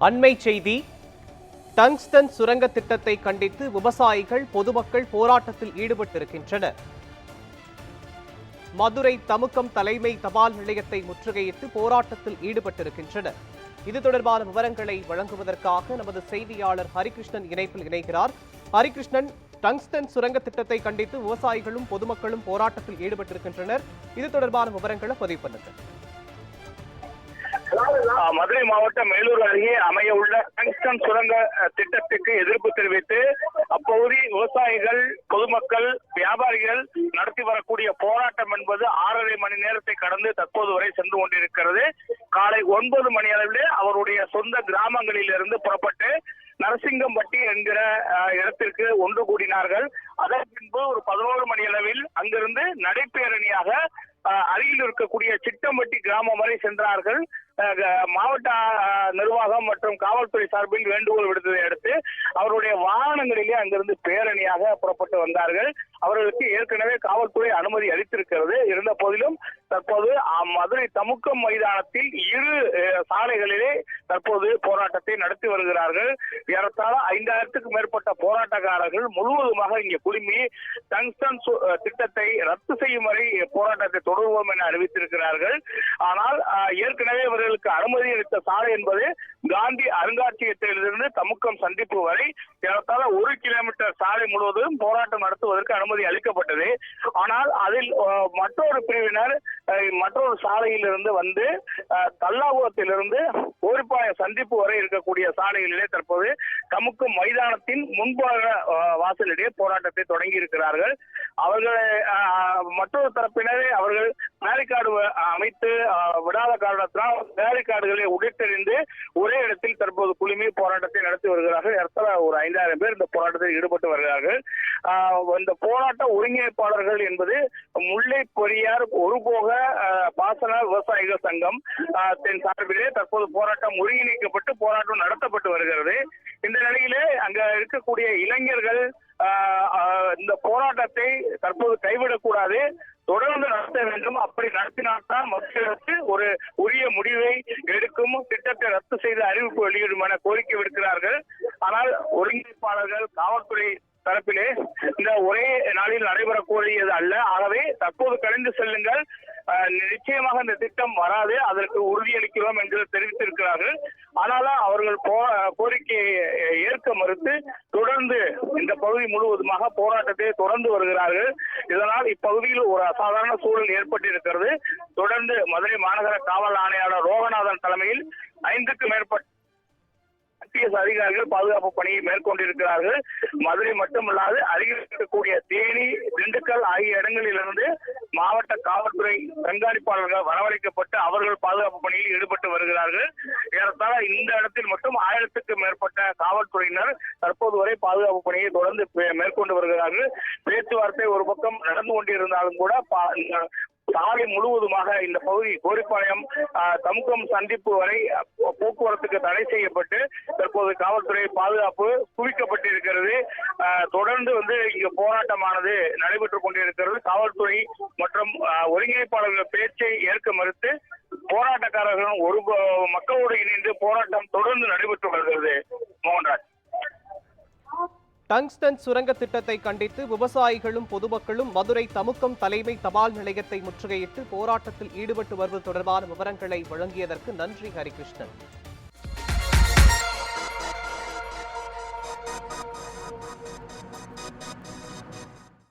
அண்மை செய்தி. டங்ஸ்டன் சுரங்க திட்டத்தை கண்டித்து விவசாயிகள் பொதுமக்கள் போராட்டத்தில் ஈடுபட்டிருக்கின்றனர். மதுரை தமுக்கம் தலைமை தபால் நிலையத்தை முற்றுகையிட்டு போராட்டத்தில் ஈடுபட்டிருக்கின்றனர். இது தொடர்பான விவரங்களை வழங்குவதற்காக நமது செய்தியாளர் ஹரிகிருஷ்ணன் இணைப்பில் இணைகிறார். ஹரிகிருஷ்ணன், டங்ஸ்டன் சுரங்க திட்டத்தை கண்டித்து விவசாயிகளும் பொதுமக்களும் போராட்டத்தில் ஈடுபட்டிருக்கின்றனர். இது தொடர்பான விவரங்களை பதிவு பண்ணுங்கள். மதுரை மாவட்டம் மேலூர் அருகே அமைய உள்ள டங்ஸ்டன் சுரங்க திட்டத்துக்கு எதிர்ப்பு தெரிவித்து அப்பகுதி விவசாயிகள், பொதுமக்கள், வியாபாரிகள் நடத்தி வரக்கூடிய போராட்டம் என்பது 6.5 மணி நேரத்தை கடந்து தற்போது வரை சென்று கொண்டிருக்கிறது. காலை 9 மணி அளவிலே அவருடைய சொந்த கிராமங்களில் இருந்து புறப்பட்டு நரசிங்கம்பட்டி என்கிற இடத்திற்கு ஒன்று கூடினார்கள். அதன் பின்பு ஒரு 11 மணி அளவில் அங்கிருந்து நடைபேரணியாக அருகில் இருக்கக்கூடிய சிட்டம்பட்டி கிராமம் வரை சென்றார்கள். மாவட்ட நிர்வாகம் மற்றும் காவல்துறை சார்பில் வேண்டுகோள் விடுத்ததை அடுத்து அவருடைய வாகனங்களிலே அங்கிருந்து பேரணியாக புறப்பட்டு வந்தார்கள். அவர்களுக்கு ஏற்கனவே காவல்துறை அனுமதி அளித்திருக்கிறது. இருந்த போதிலும் தற்போது மதுரை தமுக்கம் மைதானத்தில் 2 சாலைகளிலே தற்போது போராட்டத்தை நடத்தி வருகிறார்கள். ஏறத்தாழ 5000த்துக்கும் மேற்பட்ட போராட்டக்காரர்கள் முழுவதுமாக இங்கே குழுமி டங்ஸ்டன் திட்டத்தை ரத்து செய்யும் வரை போராட்டத்தை தொடருவோம் என அறிவித்திருக்கிறார்கள். ஆனால் ஏற்கனவே இவர்களுக்கு அனுமதி அளித்த சாலை என்பது காந்தி அருங்காட்சியகத்திலிருந்து தமுக்கம் சந்திப்பு வரை ஏறத்தாழ 1 கிலோமீட்டர் சாலை முழுவதும் போராட்டம் நடத்துவதற்கு அனுமதி அளிக்கப்பட்டது. ஆனால் அதில் மற்றொரு பிரிவினர் மற்றொரு சாலையிலிருந்து வந்து தல்லாபுரத்திலிருந்து கோரிப்பாய சந்திப்பு வரை இருக்கக்கூடிய சாலைகளிலே தற்போது தமுக்கம் மைதானத்தின் முன்பாக வாசலிடையே போராட்டத்தை தொடங்கி இருக்கிறார்கள். அவர்கள் மற்றொரு தரப்பினரை அவர்கள் பேரிகார்டு அமைத்து விடாத காரணத்தினால் பேரிகார்டுகளை உடைத்தெறிந்து ஒரே இடத்தில் தற்போது குழுமி போராட்டத்தை நடத்தி வருகிறார்கள். ஏறத்தாழ ஒரு 5000 பேர் இந்த போராட்டத்தில் ஈடுபட்டு வருகிறார்கள். இந்த போராட்ட ஒருங்கிணைப்பாளர்கள் என்பது முல்லை பெரியார் ஒருபோக பாசன விவசாயிகள் சங்கம் சார்பிலே தற்போது போராட்டம் ஒருங்கிணைக்கப்பட்டு போராட்டம் நடத்தப்பட்டு வருகிறது. இந்த நிலையிலே அங்க இருக்கக்கூடிய இளைஞர்கள் இந்த போராட்டத்தை தற்போது கைவிடக்கூடாது, தொடர்ந்து நடத்த வேண்டும். அப்படி நடத்தினால்தான் மக்களுக்கு ஒரு உரிய முடிவை எடுக்கும், திட்டத்தை ரத்து செய்து அறிவிப்பு வெளியிடும் என கோரிக்கை விடுக்கிறார்கள். ஆனால் ஒருங்கிணைப்பாளர்கள் காவல்துறை தரப்பிலே இந்த ஒரே நாளில் நடைபெறக்கூடியது அல்ல, ஆகவே தற்போது கலைந்து செல்லுங்கள், நிச்சயமாக இந்த திட்டம் வராது, அதற்கு உறுதியளிக்கிறோம் என்று தெரிவித்திருக்கிறார்கள். ஆனாலும் அவர்கள் கோரிக்கையை ஏற்க மறுத்து தொடர்ந்து இந்த பகுதி முழுவதுமாக போராட்டத்தை தொடர்ந்து வருகிறார்கள். இதனால் இப்பகுதியில் ஒரு அசாதாரண சூழல் ஏற்பட்டிருக்கிறது. தொடர்ந்து மதுரை மாநகர காவல் ஆணையாளர் ரோகநாதன் தலைமையில் 5க்கும் மேற்பட்ட அதிகாரிகள் பாதுகாப்பு பணியை மேற்கொண்டிருக்கிறார்கள். மதுரை மட்டுமல்லாது அருகில் இருக்கக்கூடிய தேனி, திண்டுக்கல் ஆகிய இடங்களிலிருந்து மாவட்ட காவல்துறை கண்காணிப்பாளர்கள் வரவழைக்கப்பட்டு அவர்கள் பாதுகாப்பு பணியில் ஈடுபட்டு வருகிறார்கள். ஏறத்தாழ இந்த இடத்தில் மட்டும் 1000த்துக்கும் மேற்பட்ட காவல்துறையினர் தற்போது வரை பாதுகாப்பு பணியை தொடர்ந்து மேற்கொண்டு வருகிறார்கள். பேச்சுவார்த்தை ஒரு பக்கம் நடந்து கொண்டிருந்தாலும் கூட சாலை முழுவதுமாக இந்த பகுதி கோரிப்பாளையம் தமுக்கம் சந்திப்பு வரை போக்குவரத்துக்கு தடை செய்யப்பட்டு தற்போது காவல்துறை பாதுகாப்பு குவிக்கப்பட்டிருக்கிறது. தொடர்ந்து இங்கு போராட்டமானது நடைபெற்றுக் கொண்டிருக்கிறது. காவல்துறை மற்றும் ஒருங்கிணைப்பாளர்கள் பேச்சை ஏற்க மறுத்து போராட்டக்காரர்களும் ஒரு மக்களோடு இணைந்து போராட்டம் தொடர்ந்து நடைபெற்று வருகிறது. மோகன்ராஜ், டங்ஸ்டன் சுரங்க திட்டத்தை கண்டித்து விவசாயிகளும் பொதுமக்களும் மதுரை தமுக்கம் தலைமை தபால் நிலையத்தை முற்றுகையிட்டு போராட்டத்தில் ஈடுபட்டு வருவது தொடர்பான விவரங்களை வழங்கியதற்கு நன்றி ஹரிகிருஷ்ணன்.